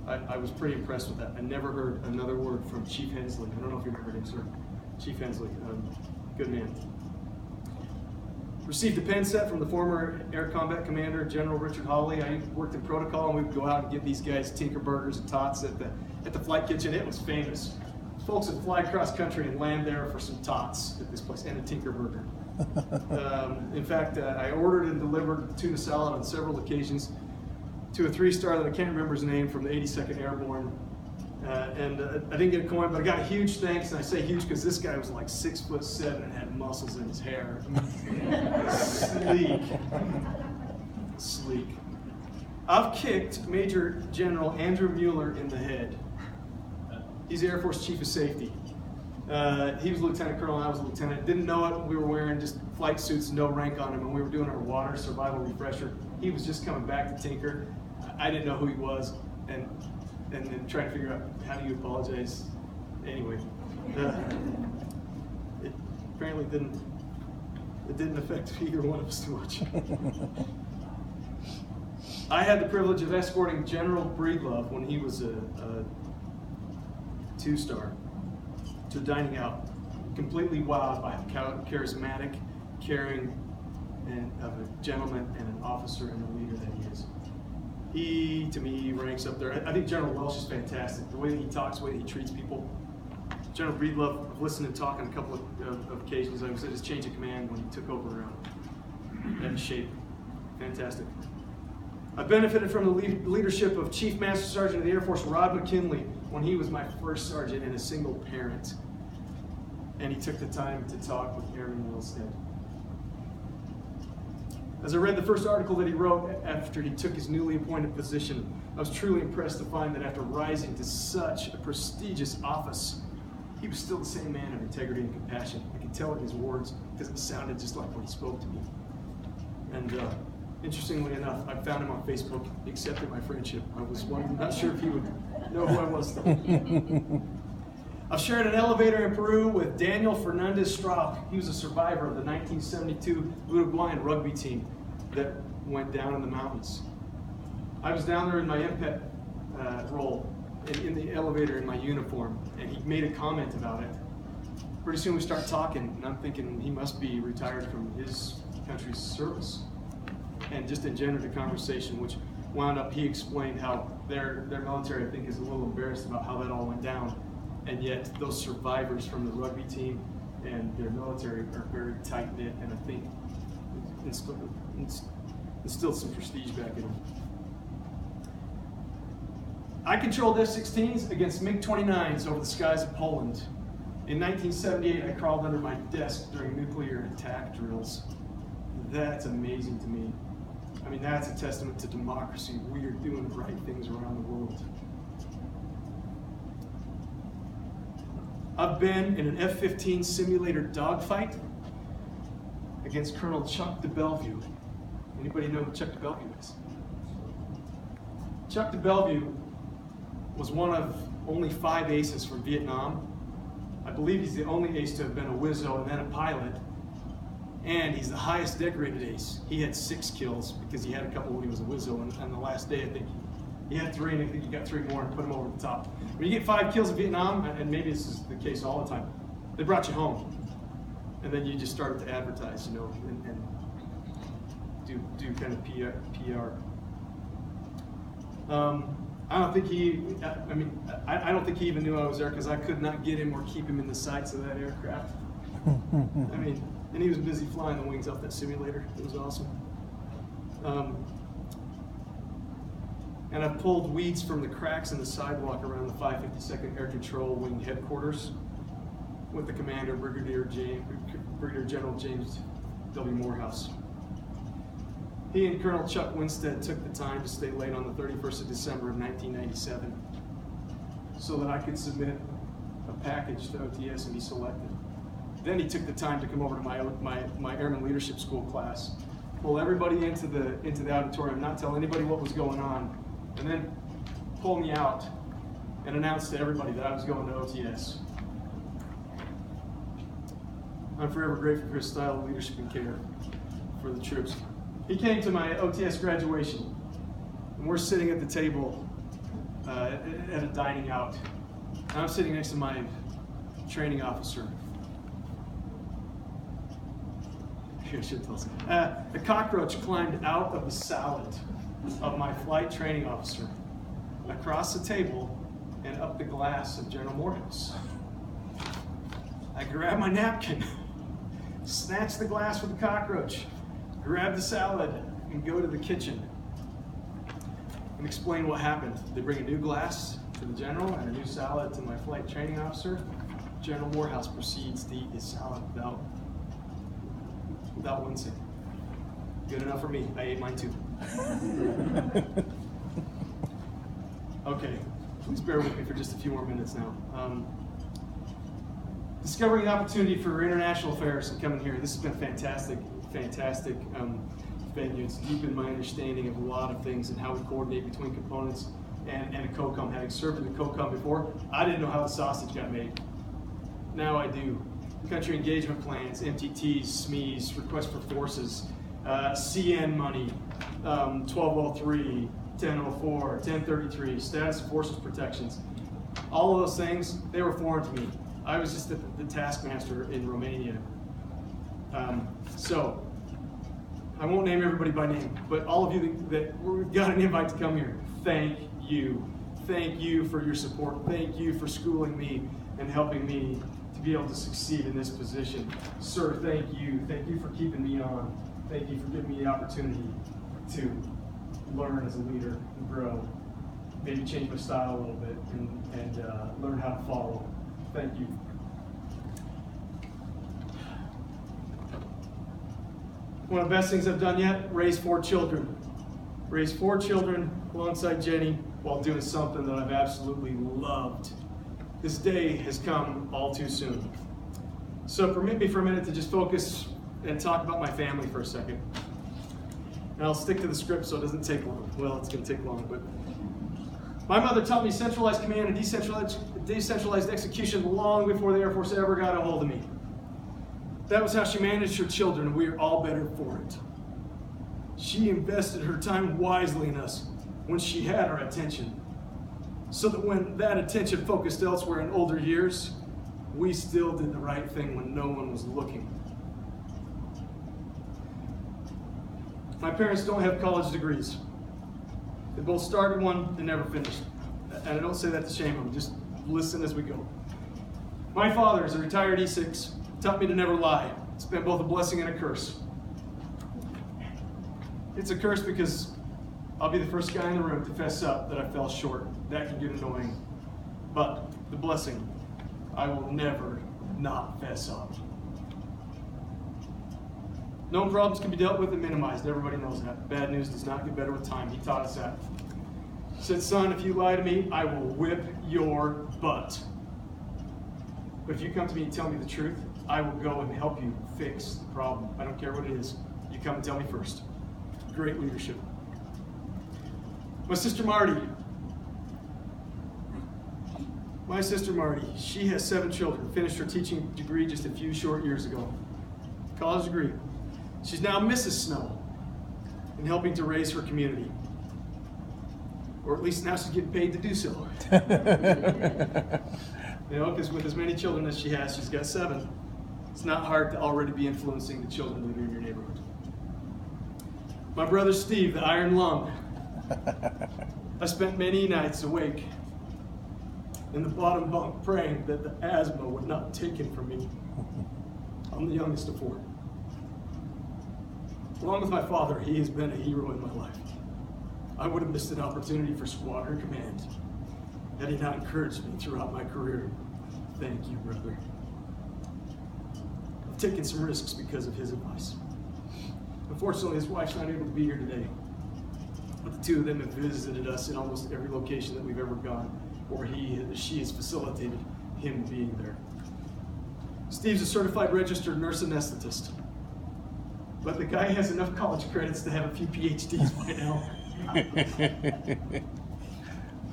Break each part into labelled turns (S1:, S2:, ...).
S1: I was pretty impressed with that. I never heard another word from Chief Hensley. I don't know if you've ever heard him, sir. Chief Hensley, good man. Received a pen set from the former Air Combat Commander, General Richard Hawley. I worked in protocol, and we would go out and give these guys Tinker Burgers and tots at the flight kitchen. It was famous. Folks would fly across country and land there for some tots at this place and a Tinker Burger. In fact, I ordered and delivered tuna salad on several occasions to a 3-star that I can't remember his name, from the 82nd Airborne. And I didn't get a coin, but I got a huge thanks, and I say huge because this guy was like 6'7" and had muscles in his hair. Sleek. I've kicked Major General Andrew Mueller in the head. He's the Air Force Chief of Safety. He was Lieutenant Colonel, I was a lieutenant. Didn't know it. We were wearing just flight suits, no rank on him, and we were doing our water survival refresher. He was just coming back to Tinker. I didn't know who he was, and then trying to figure out how do you apologize. Anyway, it apparently didn't affect either one of us too much. I had the privilege of escorting General Breedlove when he was a 2-star to dining out, completely wowed by how charismatic, caring, and of a gentleman and an officer and a leader that he is. He, to me, ranks up there. I think General Welsh is fantastic. The way that he talks, the way that he treats people. General Breedlove, I've listened and talked on a couple of occasions. I was at his change of command when he took over that shape. Fantastic. I benefited from the leadership of Chief Master Sergeant of the Air Force, Rod McKinley, when he was my first sergeant and a single parent. And he took the time to talk with Airman Wilstead. As I read the first article that he wrote after he took his newly appointed position, I was truly impressed to find that after rising to such a prestigious office, he was still the same man of integrity and compassion. I could tell in his words because it sounded just like when he spoke to me. And interestingly enough, I found him on Facebook. He accepted my friendship. I was not sure if he would know who I was though. I've shared an elevator in Peru with Daniel Fernandez Strauch. He was a survivor of the 1972 Uruguayan rugby team that went down in the mountains. I was down there in my MPET role, in the elevator in my uniform, and he made a comment about it. Pretty soon we start talking, and I'm thinking he must be retired from his country's service. And just engendered a conversation, which wound up, he explained how their military, I think, is a little embarrassed about how that all went down. And yet those survivors from the rugby team and their military are very tight-knit, and I think instilled some prestige back in them. I controlled F-16s against MiG-29s over the skies of Poland. In 1978, I crawled under my desk during nuclear attack drills. That's amazing to me. I mean, that's a testament to democracy. We are doing the right things around the world. I've been in an F-15 simulator dogfight against Colonel Chuck de Bellevue. Anybody know who Chuck de Bellevue is? Chuck de Bellevue was one of only 5 aces from Vietnam. I believe he's the only ace to have been a Wizzo and then a pilot. And he's the highest decorated ace. He had 6 kills because he had a couple when he was a Wizzo, and on the last day I think he had 3, and I think he got 3 more and put him over the top. When you get 5 kills in Vietnam, and maybe this is the case all the time, they brought you home. And then you just started to advertise, you know, and do kind of PR. I don't think I don't think he even knew I was there because I could not get him or keep him in the sights of that aircraft. I mean, and he was busy flying the wings off that simulator. It was awesome. And I've pulled weeds from the cracks in the sidewalk around the 552nd Air Control Wing headquarters with the commander, Brigadier General James W. Morehouse. He and Colonel Chuck Winstead took the time to stay late on the 31st of December of 1997 so that I could submit a package to OTS and be selected. Then he took the time to come over to my Airman Leadership School class, pull everybody into the auditorium, not tell anybody what was going on, and then pull me out and announce to everybody that I was going to OTS. I'm forever grateful for his style of leadership and care for the troops. He came to my OTS graduation, and we're sitting at the table, at a dining out. And I'm sitting next to my training officer. I should tell some. A cockroach climbed out of the salad of my flight training officer, across the table, and up the glass of General Morehouse. I grabbed my napkin, snatch the glass with the cockroach, grab the salad, and go to the kitchen and explain what happened. They bring a new glass to the general and a new salad to my flight training officer. General Morehouse proceeds to eat his salad without wincing. Good enough for me. I ate mine too. Okay, please bear with me for just a few more minutes now. Discovering an opportunity for international affairs and coming here. This has been fantastic venue. It's deepened my understanding of a lot of things and how we coordinate between components and a COCOM. Having served in the COCOM before, I didn't know how the sausage got made. Now I do. Country engagement plans, MTTs, SMEs, request for forces, CN money, 1203, 1004, 1033, status of forces protections. All of those things, they were foreign to me. I was just the taskmaster in Romania. So, I won't name everybody by name, but all of you that got an invite to come here, thank you. Thank you for your support. Thank you for schooling me and helping me to be able to succeed in this position. Sir, thank you. Thank you for keeping me on. Thank you for giving me the opportunity to learn as a leader and grow. Maybe change my style a little bit and learn how to follow. Thank you. One of the best things I've done yet, raise 4 children. Raise 4 children alongside Jenny while doing something that I've absolutely loved. This day has come all too soon. So permit me for a minute to just focus and talk about my family for a second. And I'll stick to the script so it doesn't take long. Well, it's going to take long, but my mother taught me centralized command and decentralized execution long before the Air Force ever got a hold of me. That was how she managed her children, and we are all better for it. She invested her time wisely in us when she had our attention, so that when that attention focused elsewhere in older years, we still did the right thing when no one was looking. My parents don't have college degrees. They both started one and never finished. And I don't say that to shame them, just listen as we go. My father is a retired E6, taught me to never lie. It's been both a blessing and a curse. It's a curse because I'll be the first guy in the room to fess up that I fell short. That can get annoying. But the blessing, I will never not fess up. Known problems can be dealt with and minimized. Everybody knows that. Bad news does not get better with time. He taught us that. He said, son, if you lie to me, I will whip your butt. But if you come to me and tell me the truth, I will go and help you fix the problem. I don't care what it is. You come and tell me first. Great leadership. My sister Marty. She has 7 children. Finished her teaching degree just a few short years ago. College degree. She's now Mrs. Snow and helping to raise her community. Or at least now she's getting paid to do so. You know, because with as many children as she has, she's got 7. It's not hard to already be influencing the children living in your neighborhood. My brother Steve, the iron lung. I spent many nights awake in the bottom bunk praying that the asthma would not be taken from me. I'm the youngest of 4. Along with my father, he has been a hero in my life. I would have missed an opportunity for squadron command had he not encouraged me throughout my career. Thank you, brother. I've taken some risks because of his advice. Unfortunately, his wife's not able to be here today, but the 2 of them have visited us in almost every location that we've ever gone, or she has facilitated him being there. Steve's a certified registered nurse anesthetist. But the guy has enough college credits to have a few PhDs by now.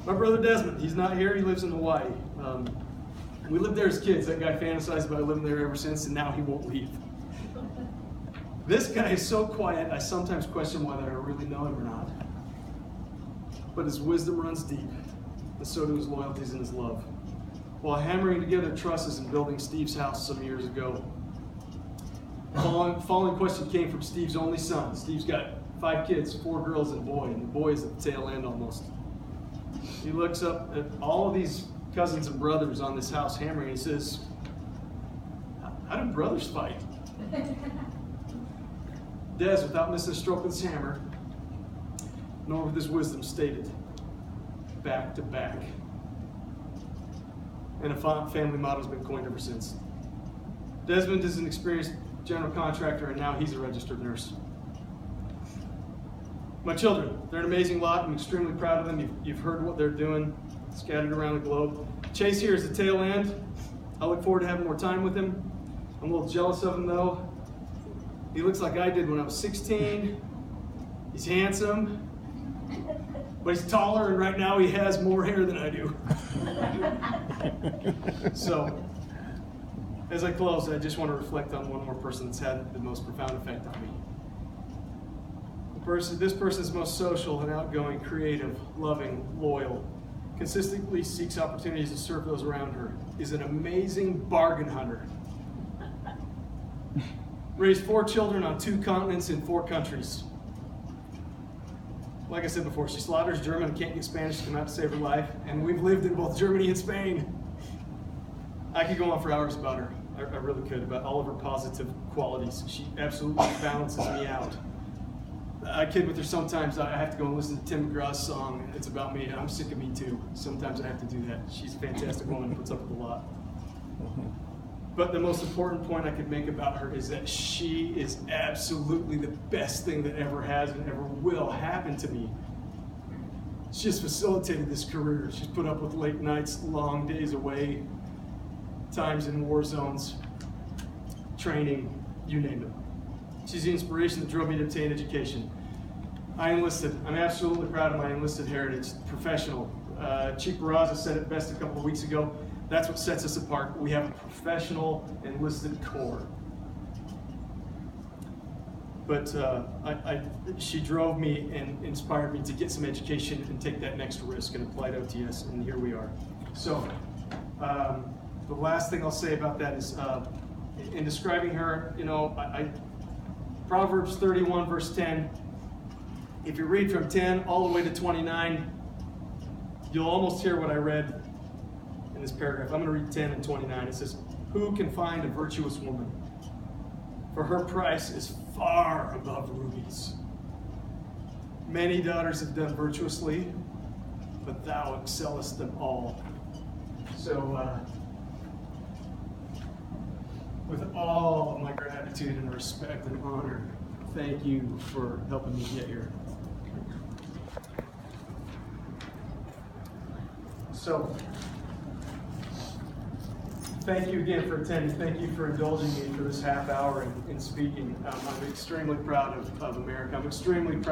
S1: My brother Desmond, he's not here, he lives in Hawaii. We lived there as kids. That guy fantasized about living there ever since, and now he won't leave. This guy is so quiet, I sometimes question whether I really know him or not. But his wisdom runs deep. and so do his loyalties and his love. While hammering together trusses and building Steve's house some years ago, following question came from Steve's only son. Steve's got 5 kids, 4 girls and a boy, and the boy is at the tail end almost. He looks up at all of these cousins and brothers on this house hammering, and he says, "How do brothers fight?" Des, without missing a stroke with his hammer, nor with his wisdom, stated, "Back to back." And a family motto has been coined ever since. Desmond is an experienced general contractor, and now he's a registered nurse. My children, they're an amazing lot. I'm extremely proud of them. You've heard what they're doing, scattered around the globe. Chase here is the tail end. I look forward to having more time with him. I'm a little jealous of him, though. He looks like I did when I was 16. He's handsome, but he's taller, and right now he has more hair than I do. So, as I close, I just want to reflect on one more person that's had the most profound effect on me. This person is most social and outgoing, creative, loving, loyal, consistently seeks opportunities to serve those around her, is an amazing bargain hunter. Raised 4 children on 2 continents in 4 countries. Like I said before, she slaughters German and can't get Spanish to come out to save her life, and we've lived in both Germany and Spain. I could go on for hours about her. I really could, about all of her positive qualities. She absolutely balances me out. I kid with her sometimes. I have to go and listen to Tim McGraw's song. It's about me, and I'm sick of me too. Sometimes I have to do that. She's a fantastic woman, puts up with a lot. But the most important point I could make about her is that she is absolutely the best thing that ever has and ever will happen to me. She's facilitated this career. She's put up with late nights, long days away, times in war zones, training, you name it. She's the inspiration that drove me to obtain education. I enlisted. I'm absolutely proud of my enlisted heritage. Professional. Chief Barraza said it best a couple of weeks ago. That's what sets us apart. We have a professional enlisted corps. But she drove me and inspired me to get some education and take that next risk and apply to OTS, and here we are. So the last thing I'll say about that is, in describing her, you know, Proverbs 31 verse 10, if you read from 10 all the way to 29, you'll almost hear what I read in this paragraph. I'm going to read 10 and 29. It says, "Who can find a virtuous woman? For her price is far above rubies. Many daughters have done virtuously, but thou excellest them all." So, with all of my gratitude and respect and honor, thank you for helping me get here. So, thank you again for attending. Thank you for indulging me for this half hour in speaking. I'm extremely proud of America. I'm extremely proud.